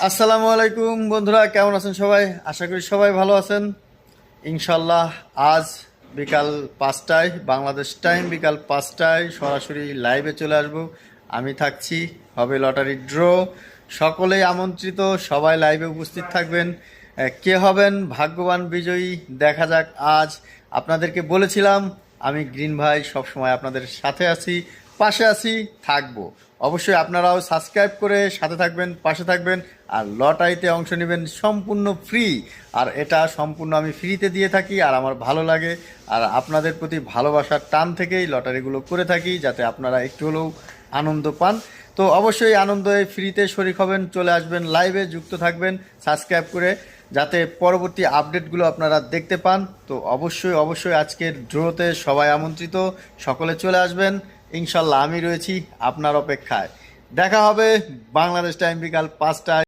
আসসালামু আলাইকুম বন্ধুরা, কেমন আছেন সবাই? আশা করি সবাই ভালো আছেন। ইনশাল্লাহ আজ বিকাল 5টায় বাংলাদেশ টাইম বিকাল 5টায় সরাসরি লাইভে চলে আসব। আমি থাকছি, হবে লটারি ড্র। সকলেই আমন্ত্রিত, সবাই লাইভে উপস্থিত থাকবেন। কে হবেন ভাগ্যবান বিজয়ী দেখা যাক আজ। আপনাদেরকে বলেছিলাম আমি গ্রিন ভাই সবসময় আপনাদের সাথে আছি, পাশে আছি, থাকবো। অবশ্যই আপনারাও সাবস্ক্রাইব করে সাথে থাকবেন, পাশে থাকবেন। আর লটারিতে অংশ নেবেন সম্পূর্ণ ফ্রি। আর এটা সম্পূর্ণ আমি ফ্রিতে দিয়ে থাকি, আর আমার ভালো লাগে। আর আপনাদের প্রতি ভালোবাসার টান থেকেই লটারিগুলো করে থাকি, যাতে আপনারা একটু হলেও আনন্দ পান। তো অবশ্যই আনন্দে ফ্রিতে শরিক হবেন, চলে আসবেন লাইভে, যুক্ত থাকবেন সাবস্ক্রাইব করে, যাতে পরবর্তী আপডেটগুলো আপনারা দেখতে পান। তো অবশ্যই অবশ্যই আজকের ড্রতে সবাই আমন্ত্রিত, সকলে চলে আসবেন। ইনশাল্লাহ আমি রয়েছি আপনার অপেক্ষায়। দেখা হবে বাংলাদেশ টাইম বিকাল 5টায়।